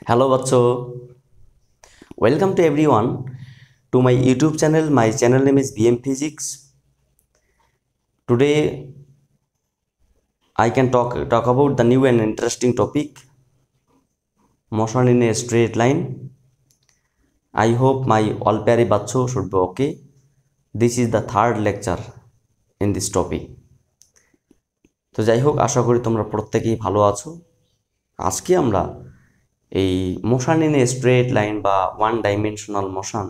Hello बच्चों, welcome to everyone to my YouTube channel. My channel name is BM Physics. Today I can talk about the new and interesting topic, motion in a straight line. I hope my all pyare bachcho should be okay. This is the third lecture in this topic. তো যাই হোক, আশা করি তোমরা প্রত্যেকেই ভালো আছো। আজকে আমরা এই motion in a straight line বা ওয়ান ডাইমেনশনাল মোশন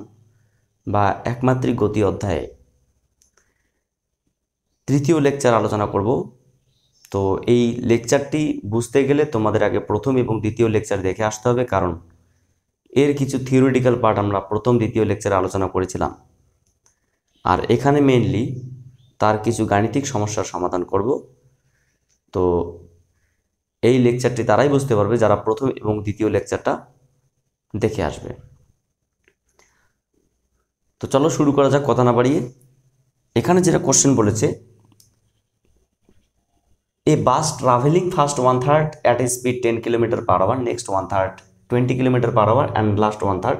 বা একমাত্রিক গতি অধ্যায়ে তৃতীয় লেকচার আলোচনা করব। তো এই লেকচারটি বুঝতে গেলে তোমাদের আগে প্রথম এবং দ্বিতীয় লেকচার দেখে আসতে হবে, কারণ এর কিছু থিওরিটিক্যাল পার্ট আমরা প্রথম দ্বিতীয় লেকচারে আলোচনা করেছিলাম, আর এখানে মেইনলি তার কিছু গাণিতিক সমস্যার সমাধান করব। তো এই লেকচারটি তারাই বুঝতে পারবে যারা প্রথম এবং দ্বিতীয় লেকচারটা দেখে আসবে। তো চলো শুরু করা যাক কথা না বাড়িয়ে। এখানে যেটা কোশ্চেন বলেছে, এ বাস travelling first 1/3 at a speed 10 km/h, next 1/3 20 km/h and last 1/3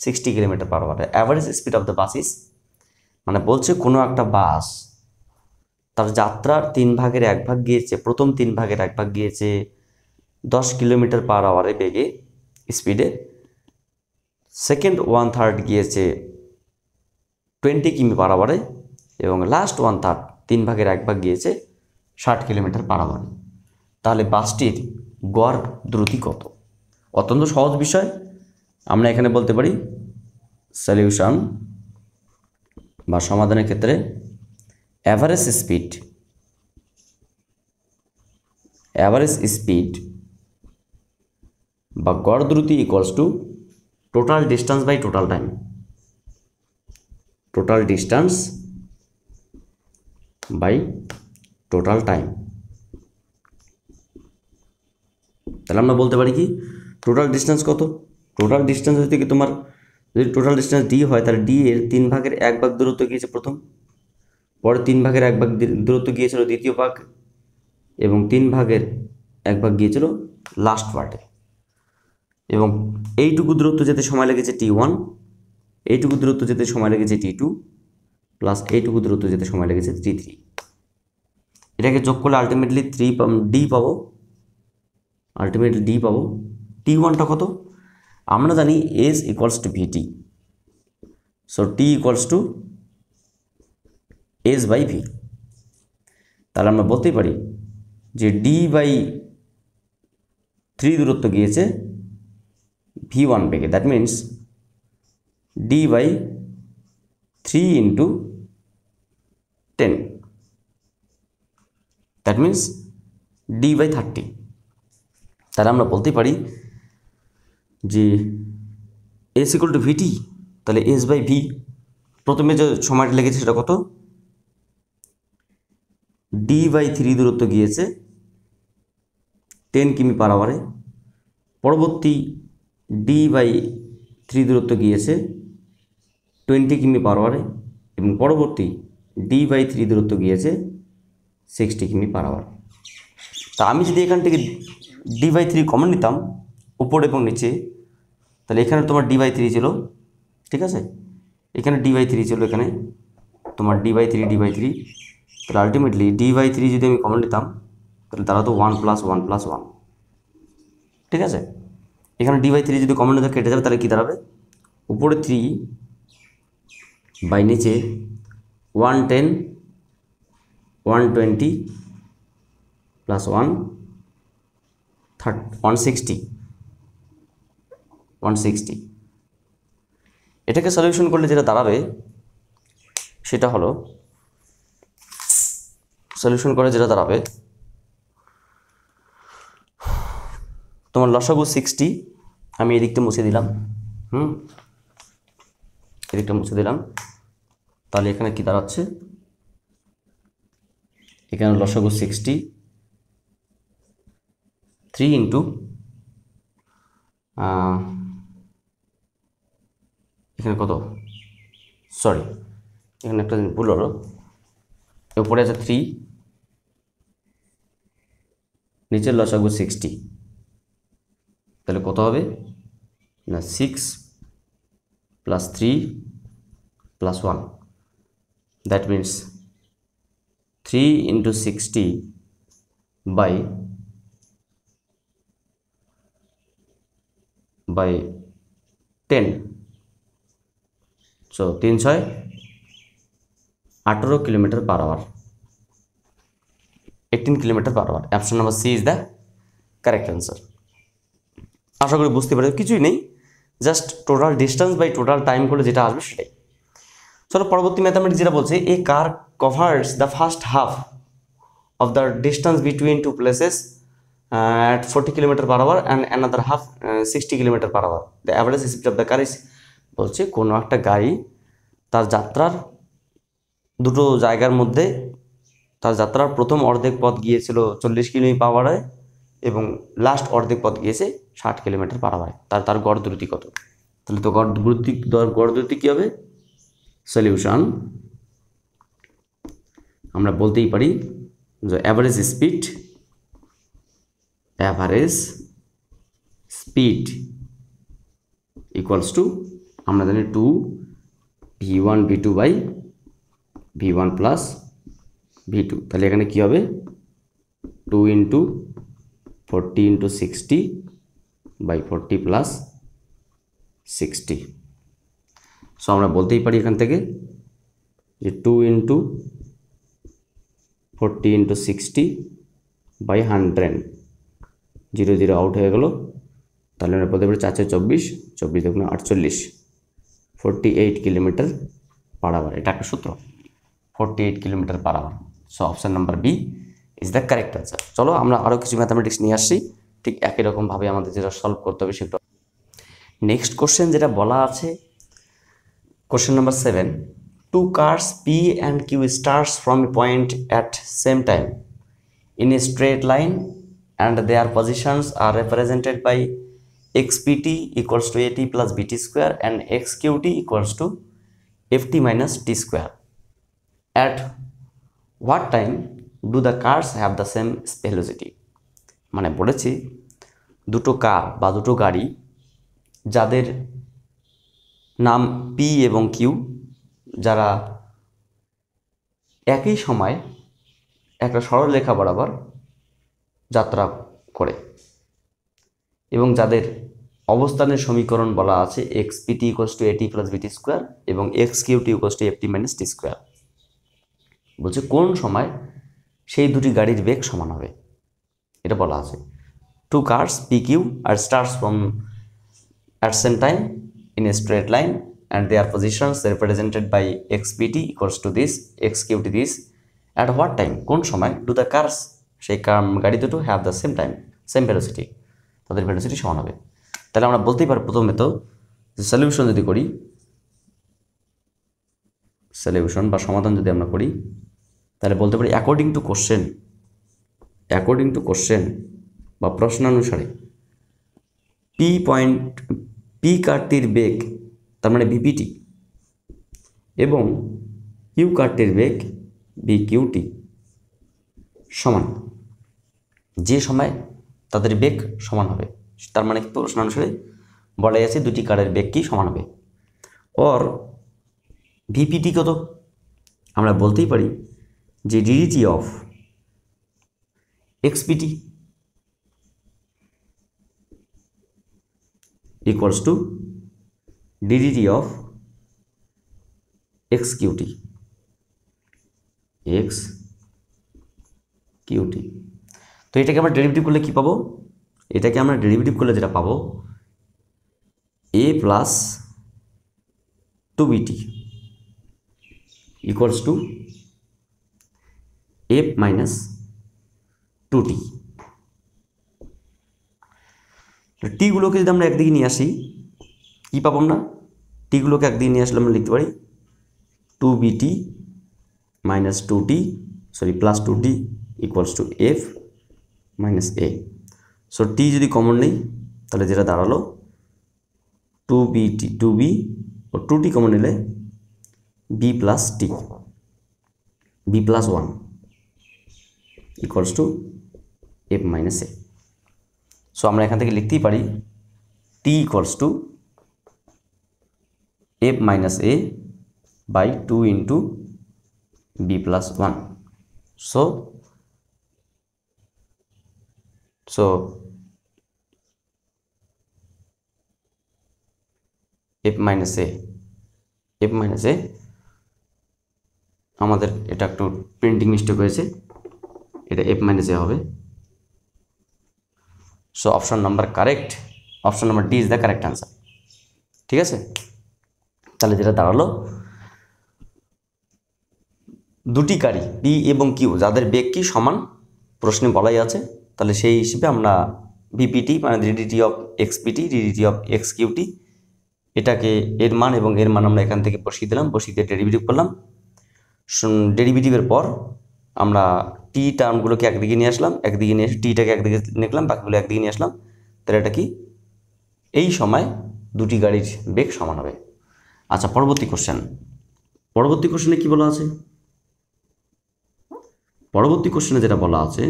60 km/h. Average speed of the bus is, মানে বলছে কোনো একটা বাস তার যাত্রার 3 ভাগের 1 ভাগ গিয়েছে, প্রথম 3 ভাগের 1 ভাগ গিয়েছে 10 km/h বেগে স্পিডে, সেকেন্ড 1/3 গিয়েছে 20 km/h এবং লাস্ট 1/3 3 ভাগের 1 ভাগ গিয়েছে 60 km/h। তাহলে বাসটির গড় দ্রুতি কত? অত্যন্ত সহজ বিষয়। আমরা এখানে বলতে পারি সলিউশন বা সমাধানের ক্ষেত্রে অ্যাভারেজ স্পিড বা গড় দ্রুতি equals to total distance by total time. Total distance by total time. তাহলে আমরা বলতে পারি কি, টোটাল ডিস্টেন্স কত? টোটাল ডিস্টেন্স হচ্ছে কি, তোমার যদি টোটাল ডিস্টেন্স ডি হয় তাহলে ডি এর 3 ভাগের 1 ভাগ দূরত্ব গিয়েছে প্রথম, পরে 3 ভাগের 1 ভাগ দূরত্ব গিয়েছিল দ্বিতীয় ভাগ, এবং 3 ভাগের 1 ভাগ গিয়েছিল লাস্ট পার্টে, এবং এইটুকু দূরত্ব যেতে সময় লেগেছে T1, এইটুকু দূরত্ব যেতে সময় লেগেছে T2, প্লাস এইটুকু দূরত্ব যেতে সময় লেগেছে T3। এটাকে যোগ করলে আলটিমেটলি ডি পাবো। T1টা কত? আমরা জানি S equals to VT, so T equals to S by V। তাহলে আমরা বলতেই পারি যে D/3 দূরত্ব গিয়েছে V1 বেগে, that means D/3 into 10, that means D/30। তাহলে আমরা বলতে পারি যে S ইকুয়াল টু VT, তাহলে S বাই V। প্রথমে যে সময়টা লেগেছে সেটা কত? D/3 দূরত্ব গিয়েছে 10 km/h, পরবর্তী D/3 দূরত্ব গিয়েছে 20 km/h, এবং পরবর্তী D/3 দূরত্ব গিয়েছে 60 km/h। তা আমি যদি এখান থেকে D/3 কমন নিতাম উপর এবং নিচে, তাহলে এখানে তোমার D/3 ছিল, ঠিক আছে, এখানে D/3 ছিল, এখানে তোমার D/3, তাহলে আলটিমেটলি D/3 যদি আমি কমন নিতাম তাহলে তারা তো 1 + 1 + 1, ঠিক আছে। এখানে D/3 যদি কমন নিতে কেটে যাবে, তাহলে কী দাঁড়াবে? উপরে 3 বাই নিচে 110, 120 প্লাস 160। এটাকে সলিউশন করলে যেটা দাঁড়াবে সেটা হলো, তোমার লসাগু 60, আমি এদিকটা মুছে দিলাম, তাহলে এখানে কি দাঁড়াচ্ছে? এখানে লসাগু 60, 3 ইন্টু এখানে কত, সরি এখানে একটা ভুল হলো, উপরে আছে 3, নিচের লসাগু 60, তাহলে কত হবে? না 6 plus 3 plus 1, that means 3 into 60 by 10, so 3 6 18 kilometre per hour, 18 kilometre per hour. Option number C is the correct answer. আশা করি বুঝতে পারবে, কিছুই নেই, just total distance by total time করে যেটা আসবে সেটাই। চলো পরবর্তী ম্যাথামেটিক্স যেটা বলছে, a car covers the first half of the distance between two places at 40 km per hour and another half 60 km per hour. The average speed of the car is, বলছে কোনো একটা গাড়ি তার যাত্রার দুটো জায়গার মধ্যে তার যাত্রার প্রথম অর্ধেক পথ গিয়েছিল 40 কিমি পার আওয়ারে এবং লাস্ট অর্ধেক পথ গিয়েছে 60 কিলোমিটার পার আওয়ারে। তার গড় দ্রুতি কত? তাহলে তো গড় দ্রুতি কী হবে? সলিউশন আমরা বলতেই পারি যে অ্যাভারেজ স্পিড ইকুয়ালস টু, আমরা জানি 2 v1 v2 by v1 plus v2। তাহলে এখানে কি হবে? 2 into 40 into 60 by 40 plus 60। So আমরা বলতেই পারি এখান থেকে যে 2 ইন্টু 40 ইন্টু 60 বাই 100, 0 0 আউট হয়ে গেল। তাহলে আমরা বলতে পারি 4 4 24, 24 দেখুন 48, 48 কিলোমিটার পার আওয়ার। এটা একটা সূত্র, 48 kilometre per hour. So option number B is the correct answer. চলো আমরা আরও কিছু ম্যাথামেটিক্স নিয়ে আসছি, ঠিক একই রকমভাবে আমাদের যেটা সলভ করতে হবে সেটা। নেক্সট কোশ্চেন যেটা বলা আছে, question number 7, two cars P and Q starts from a point at same time in a straight line and their positions are represented by xpt equals to at plus bt square and xqt equals to ft minus t square. At what time do the cars have the same velocity? মানে বলেছি দুটো কার বা দুটো গাড়ি যাদের নাম P এবং Q, যারা একই সময় একটা সরলরেখা বরাবর যাত্রা করে এবং যাদের অবস্থানের সমীকরণ বলা আছে xpt equals to at plus bt square এবং xqt equals to ft minus T square. বলছে কোন সময় সেই দুটি গাড়ির বেগ সমান হবে, এটা বলা আছে। Two cars pq are starts from at same time in a straight line and their positions represented by xpt equals to this, xqt this. At what time, কোন সময়, do the cars, সেই গাড়ি দুটো have the same velocity, তাদের velocity সমান হবে। তাহলে আমরা বলতেই পারি প্রথমে তো যে সলিউশন যদি করি, সলিউশন বা সমাধান যদি আমরা করি, তাহলে বলতে পারি অ্যাকর্ডিং টু কোশ্চেন বা প্রশ্নানুসারে পি কারটির বেগ, তার মানে ভিপিটি, এবং কিউ কারটির বেগ ভিকিউটি সমান, যে সময় তাদের বেগ সমান হবে, তার মানে প্রশ্নানুসারে বলা আছে দুটি কারের বেগ কি সমান হবে। ওর ভিপিটি কত? আমরা বলতেই পারি যে DDT of XPT equals to ddt of xqt, তো এটাকে আমরা ডেরিভেটিভ করলে কি পাবো? এটাকে আমরা ডেরিভেটিভ করলে যেটা পাবো a plus 2bt equals to f minus 2t। টিগুলোকে যদি আমরা একদিকে নিয়ে আসি কী পাবো আমরা? টিগুলোকে একদিকে নিয়ে আসলে আমরা লিখতে পারি 2bt minus 2t plus 2t equals to F minus A. So T যদি কমন নেই তাহলে যেটা দাঁড়ালো 2b ও 2t কমন নিলে B plus T, B plus 1 equals to F minus A. So আমরা এখান থেকে লিখতেই পারি T equals to f minus a by 2 into b plus 1. So f minus a আমাদের এটা একটু প্রিন্টিং মিস্টেক হয়েছে, এটা f minus a হবে। So option number correct, option number D is the correct answer. ঠিক আছে, তাহলে যেটা দাঁড়ালো দুটি গাড়ি পি এবং কিউ যাদের বেগ কি সমান প্রশ্নে বলাই আছে, তাহলে সেই হিসেবে আমরা বিপিটি মানে DDT of XPT DDT of X QT এটাকে এর মান এবং এর মান আমরা এখান থেকে বসিয়ে দিলাম, বসিয়ে দিয়ে ডেরিভেটিভ করলাম। ডেরিভেটিভের পর আমরা টি টার্মগুলোকে একদিকে নিয়ে আসলাম, একদিকে নিয়ে এসে টিটাকে একদিকে নিলাম, বাকিগুলো একদিকে নিয়ে আসলাম। তাহলে এটা কি এই সময় দুটি গাড়ির বেগ সমান হবে। আচ্ছা, পরবর্তী কোশ্চেনে কি বলা আছে? পরবর্তী কোশ্চেনে যেটা বলা আছে,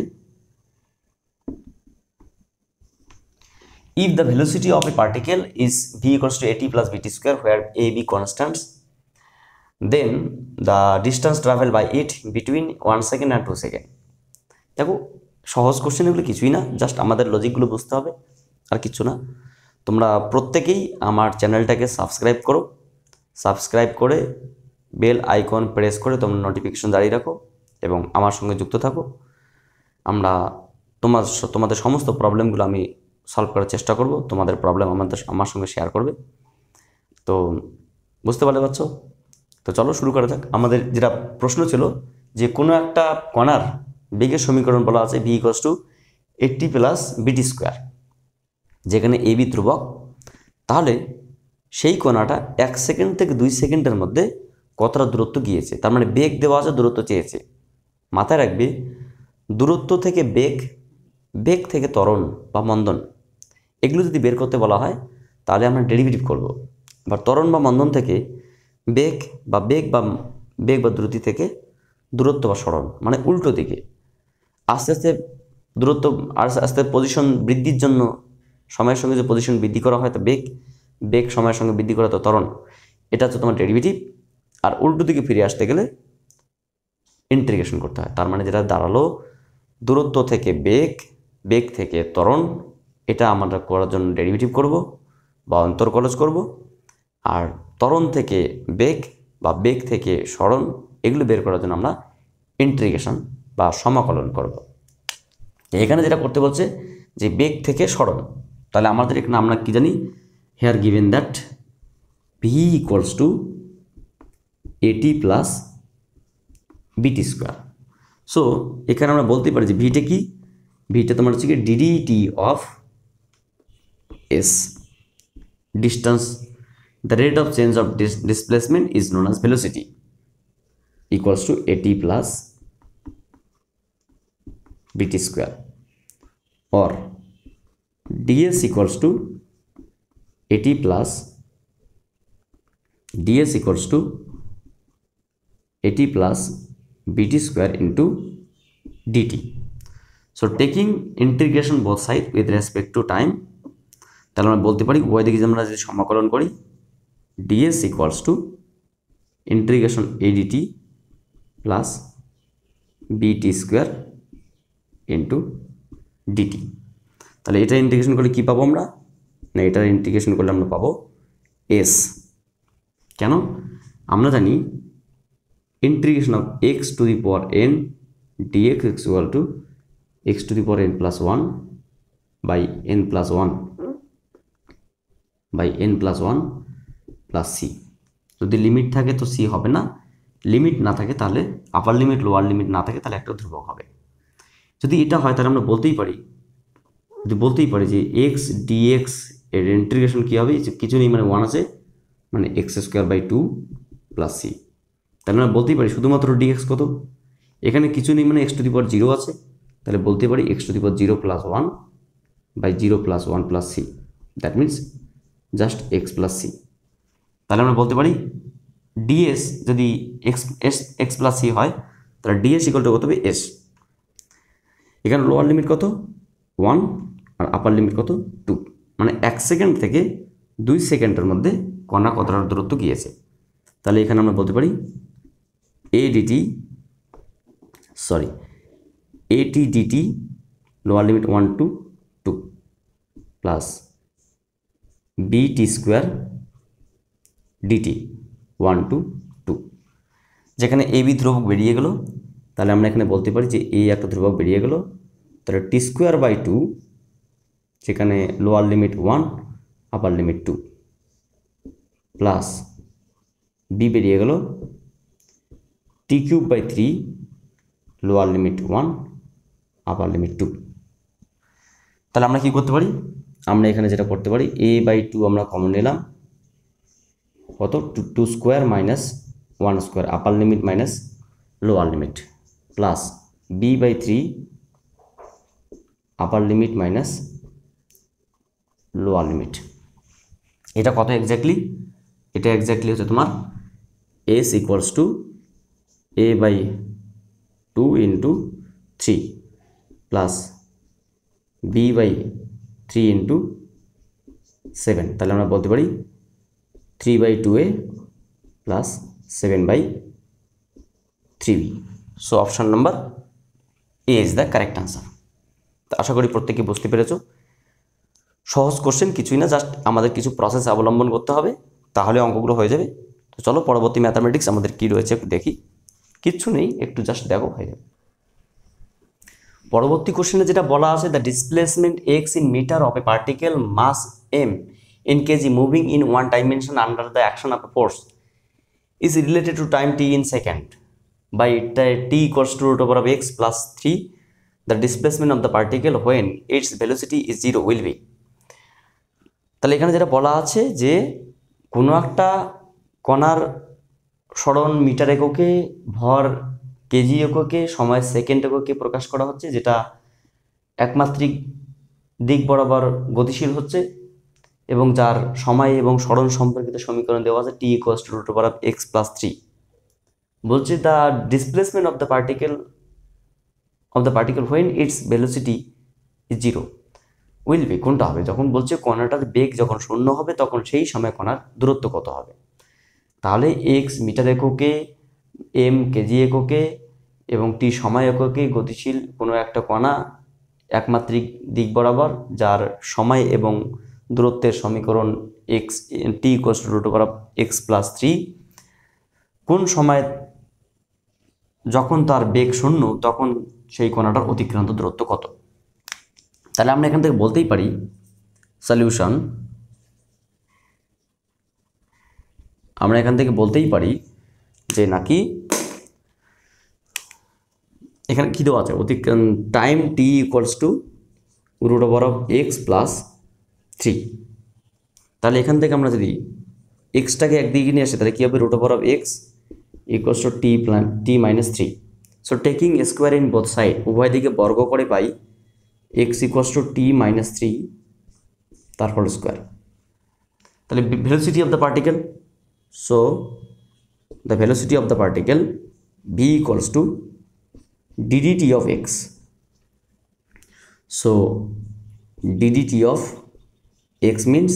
if the velocity of a particle is v equals to at plus bt square where a b constants, then the distance traveled by it between 1 second and 2 second. দেখো সহজ কোশ্চেন, এগুলো কিছুই না, জাস্ট আমাদের লজিকগুলো বুঝতে হবে, আর কিছু না। তোমরা প্রত্যেকেই আমার চ্যানেলটাকে সাবস্ক্রাইব করো, সাবস্ক্রাইব করে বেল আইকন প্রেস করে তোমরা নোটিফিকেশন জারি রাখো এবং আমার সঙ্গে যুক্ত থাকো। আমরা তোমাদের সমস্ত প্রবলেমগুলো আমি সলভ করার চেষ্টা করব, তোমাদের প্রবলেম আমার সঙ্গে শেয়ার করবে। তো বুঝতে পারছো? তো চলো শুরু করা যাক। আমাদের যেটা প্রশ্ন ছিল যে কোনো একটা কণার বেগের সমীকরণ বলা আছে V equals two 80 plus b t square, যেখানে এ বি ধ্রুবক। তাহলে সেই কণাটা 1 সেকেন্ড থেকে 2 সেকেন্ডের মধ্যে কতটা দূরত্ব গিয়েছে, তার মানে বেগ দেওয়া আছে, দূরত্ব চেয়েছে। মাথায় রাখবে দূরত্ব থেকে বেগ থেকে ত্বরণ বা মন্দন, এগুলো যদি বের করতে বলা হয় তাহলে আমরা ডেরিভেটিভ করব। বা ত্বরণ বা মন্দন থেকে বেগ বা দ্রুতি থেকে দূরত্ব বা সরণ, মানে উল্টো দিকে আস্তে আস্তে দূরত্ব আস্তে আস্তে পজিশন বৃদ্ধির জন্য সময়ের সঙ্গে যে পজিশন বৃদ্ধি করা হয় তা বেগ সময়ের সঙ্গে বৃদ্ধি করা তো ত্বরণ। এটা হচ্ছে তোমার ডেরিভেটিভ। আর উল্টো দিকে ফিরে আসতে গেলে ইন্টিগ্রেশন করতে হয়। তার মানে যেটা দাঁড়ালো দূরত্ব থেকে বেগ থেকে ত্বরণ, এটা আমরা করার জন্য ডেরিভেটিভ করব বা অন্তর্কলজ করব। আর ত্বরণ থেকে বেগ থেকে সরণ, এগুলো বের করার জন্য আমরা ইন্টিগ্রেশন বা সমাকলন করব। এখানে যেটা করতে বলছে যে বেগ থেকে সরণ, তাহলে আমাদের এখানে আমরা কি জানি, here given that v equals to a t plus b t square. So এখানে আমরা বলতে পারি যে ভিটা কি, ভিটা তোমার হচ্ছে কি DDT of S, distance, the rate of change of displacement is known as velocity, equals to at plus bt square, or ds equals to at plus bt square into dt. So taking integration both sides with respect to time, তাহলে আমরা বলতে পারি উভয় দিকে আমরা যদি সমাকলন করি ds equals to integration adt plus bt square into dt। তাহলে এটা ইন্টিগ্রেশন করলে কি পাবো আমরা, না এটা ইন্টিগ্রেশন করলে আমরা পাবো s। কেন? আমরা জানি integration of x two the power n dx equal to x to the power n plus 1 by n plus 1 plus c. যদি লিমিট থাকে তো সি হবে না, লিমিট না থাকে তাহলে আপার লিমিট লোয়ার লিমিট না থাকে তাহলে একটা ধ্রুবক হবে। যদি এটা হয় তাহলে আমরা বলতেই পারি যে এক্স ডিএক্স এর ইন্টিগ্রেশন কী হবে, কিছু নেই মানে 1 আছে, মানে x square by 2 plus c. তাহলে আমরা বলতেই পারি শুধুমাত্র ডিএক্স কত, এখানে কিছু নেই মানে এক্স টু দি পাওয়ার 0 আছে, তাহলে বলতে পারি x to the power 0 plus 1 by 0 plus 1 plus c, that means just x plus c. তাহলে আমরা বলতে পারি ডিএস যদি এক্স প্লাস সি হয় তাহলে ডিএস ইকুয়াল টু কত হবে এস। এখানে লোয়ার লিমিট কত 1 আর আপার লিমিট কত 2, মানে 1 সেকেন্ড থেকে 2 সেকেন্ডের মধ্যে কণা কতটা দূরত্ব গিয়েছে। তাহলে এখানে আমরা বলতে পারি AT dt lower limit 1 to 2 plus BT square DT 1 to 2, যেখানে AB ধ্রুবক বেরিয়ে গেল, তাহলে আমরা এখানে বলতে পারি যে A একটা ধ্রুবক বেরিয়ে গেল, তাহলে T স্কোয়ার বাই 2, যেখানে lower limit 1 upper limit 2 plus B বেরিয়ে গেল T cube by 3 lower limit 1 upper limit 2। তাহলে আমরা কি করতে পারি, আমরা এখানে যেটা করতে পারি A বাই 2 আমরা কমন নিলাম, কত 2 square minus 1 square upper limit minus lower limit plus B by 3 upper limit minus lower limit. এটা কত এক্স্যাক্টলি, এটা এক্স্যাক্টলি হচ্ছে তোমার S equals to A by 2 into 3 plus B by 3 into 7। তাহলে আমরা বলতে পারি 3 by 2A plus 7 by 3B। So option number A is the correct answer. তো আশা করি প্রত্যেকে বুঝতে পেরেছো। সহজ কোশ্চেন, কিছুই না, জাস্ট আমাদের কিছু প্রসেস অবলম্বন করতে হবে, তাহলে অঙ্কগুলো হয়ে যাবে। তো চলো পরবর্তী ম্যাথামেটিক্স আমাদের কি রয়েছে একটু দেখি। কিচ্ছু নেই, একটু জাস্ট দেখো, হয়ে যাবে। পরবর্তী কোশ্চেনে যেটা বলা আছে, the displacement x in metre of a particle mass m in kg moving in one dimension under the action of a force is related to time t in second by t equals to root over of x plus 3, the displacement of the particle when its velocity is 0 will be। তাহলে এখানে যেটা বলা আছে যে কোনো একটা কণার সরণ মিটার এককে, ভর কেজি এককে, সময় সেকেন্ড এককে প্রকাশ করা হচ্ছে, যেটা একমাত্রিক দিক বরাবর গতিশীল হচ্ছে এবং যার সময় এবং সরণ সম্পর্কিত সমীকরণ দেওয়া আছে t equals to root over of x plus 3। বলছে the displacement of the particle when its velocity is 0 will be, কোনটা হবে, যখন বলছে কণাটার বেগ যখন শূন্য হবে তখন সেই সময় কণার দূরত্ব কত হবে। তাহলে x মিটার এককে, m কেজি এককে এবং t সময় এককে গতিশীল কোনো একটা কণা একমাত্রিক দিক বরাবর, যার সময় এবং দূরত্বের সমীকরণ t equals to root over of x plus 3, কোন সময় যখন তার বেগ শূন্য তখন সেই কণাটার অতিক্রান্ত দূরত্ব কত। তাহলে আমরা এখান থেকে বলতেই পারি সলিউশন, আমরা এখান থেকে বলতেই পারি যে নাকি এখানে কী দেওয়া আছে, time t equals to root over of x plus 3। তাহলে এখান থেকে আমরা যদি এক্সটাকে একদিকে নিয়ে আসি তাহলে কী হবে, root over of x equals to t minus 3। So taking square in both side, উভয় দিকে বর্গ করে পাই x equals to t minus 3 তারপর স্কোয়ার। তাহলে velocity of the particle, so the velocity of the particle v equals to ddt of x, so ddt of x means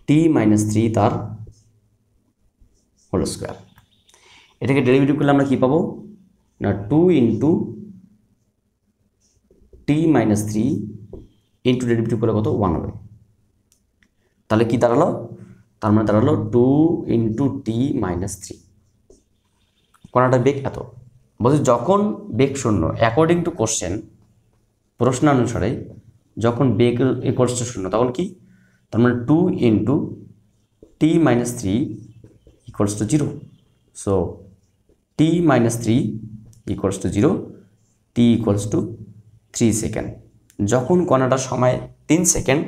t minus 3 তার whole square. এটাকে derivative করলে আমরা কি পাবো না, 2 into t minus 3 into derivative করলে কত 1 হবে। তাহলে কি দাঁড়ালো, তার মানে দাঁড়ালো 2 ইন্টু t মাইনাস 3। কণাটার বেগ এত, বলছি যখন বেগ শূন্য, অ্যাকর্ডিং টু কোশ্চেন, প্রশ্নানুসারে যখন বেগ ইকুয়ালস টু শূন্য তখন কি, তার মানে 2 into t minus 3 equals to 0। So t minus 3 equals to 0, t equals two 3 second. যখন কণাটার সময় 3 সেকেন্ড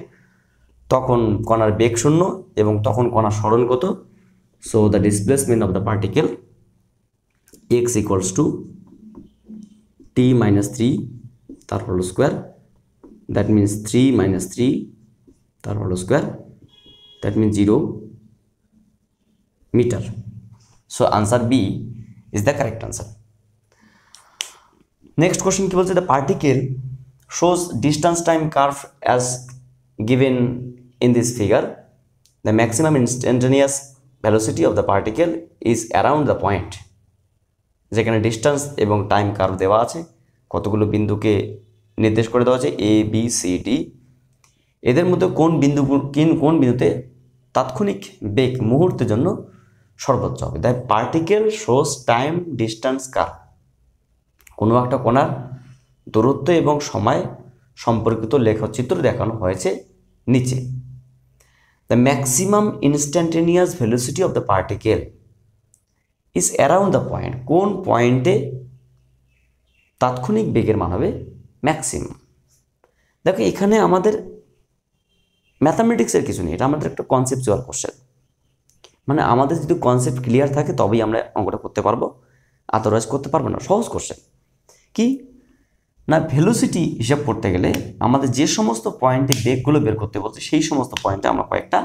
তখন কণার বেগ শূন্য এবং তখন কণার সরণ কত। So the displacement of the particle x equals to t minus 3 তার whole square, that means 3 minus 3 তার whole square, that means 0 metre. So answer B is the correct answer. Next question কি বলছে, the particle shows distance time curve as given in this figure the maximum instantaneous velocity of the particle is around the point, যেখানে distance এবং time curve দেওয়া আছে, কতগুলো বিন্দুকে নির্দেশ করে দেওয়া আছে এ বি সি ডি। এদের মধ্যে কোন বিন্দুতে তাৎক্ষণিক বেগ মুহূর্তের জন্য সর্বোচ্চ হবে। The particle shows time distance curve, কোনো একটা কণার দূরত্ব এবং সময় সম্পর্কিত লেখচিত্র দেখানো হয়েছে নিচে। The maximum instantaneous velocity of the particle is around the point, কোন পয়েন্টে তাৎক্ষণিক বেগের মান হবে ম্যাক্সিমাম। দেখো এখানে আমাদের ম্যাথামেটিক্সের কিছু নেই, এটা আমাদের একটা কনসেপচুয়াল কোশ্চেন, মানে আমাদের যদি কনসেপ্ট ক্লিয়ার থাকে তবেই আমরা অঙ্কটা করতে পারবো, আদারওয়াইজ করতে পারবো না। সহজ কোশ্চেন কি না, ভেলোসিটি হিসাব করতে গেলে আমাদের যে সমস্ত পয়েন্টে বেগগুলো বের করতে বলছে সেই সমস্ত পয়েন্টে আমরা কয়েকটা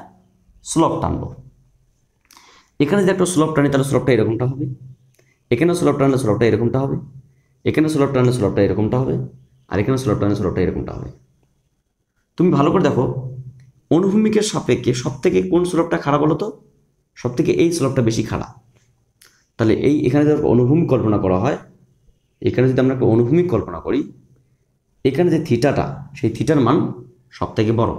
স্লোপ টানবো। এখানে যদি একটা স্লোপ টানি তাহলে স্লোপটা এরকমটা হবে, এখানে স্লোপ টানলে স্লোপটা এরকমটা হবে, এখানে স্লোপ টানলে স্লোপটা এরকমটা হবে, আর এখানে স্লোপ টানলে স্লোপটা এরকমটা হবে। তুমি ভালো করে দেখো অনুভূমিকের সাপেক্ষে সবথেকে কোন স্লোপটা খারাপ বলো তো? সবথেকে এই স্লোপটা বেশি খারাপ। তাহলে এখানে যদি অনুভূমিক কল্পনা করা হয়, এখানে যদি আমরা একটা অনুভূমিক কল্পনা করি, এখানে যে থিটাটা সেই থিটার মান সব থেকে বড়।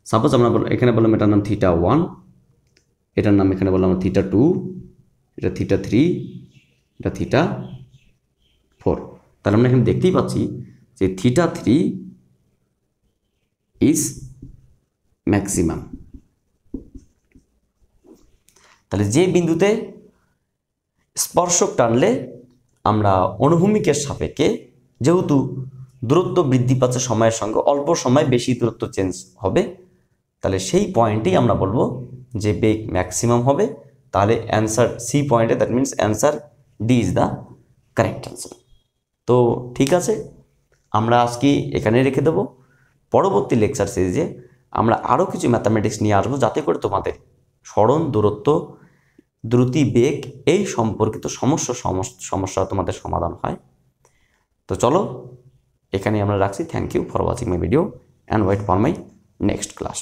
সাপোজ আমরা এখানে বললাম এটার নাম থিটা 1, এটার নাম এখানে বললাম থিটা 2, এটা থিটা 3, এটা থিটা 4। তাহলে আমরা এখানে দেখতেই পাচ্ছি যে থিটা 3 ইজ ম্যাক্সিমাম। তাহলে যে বিন্দুতে স্পর্শক টানলে আমরা অনুভূমিকের সাপেক্ষে, যেহেতু দূরত্ব বৃদ্ধি পাচ্ছে সময়ের সঙ্গে, অল্প সময় বেশি দূরত্ব চেঞ্জ হবে, তাহলে সেই পয়েন্টেই আমরা বলবো যে বেগ ম্যাক্সিমাম হবে। তাহলে অ্যান্সার সি পয়েন্টে, that means answer D is the correct answer. তো ঠিক আছে, আমরা আজকে এখানে রেখে দেবো। পরবর্তী লেকচার সিরিজে আমরা আরও কিছু ম্যাথামেটিক্স নিয়ে আসবো, যাতে করে তোমাদের সরণ, দূরত্ব, দ্রুতি, বেগ এই সম্পর্কিত সমস্যা তোমাদের সমাধান হয়। তো চলো এখানে আমরা রাখছি। Thank you for watching my video and wait for my next class.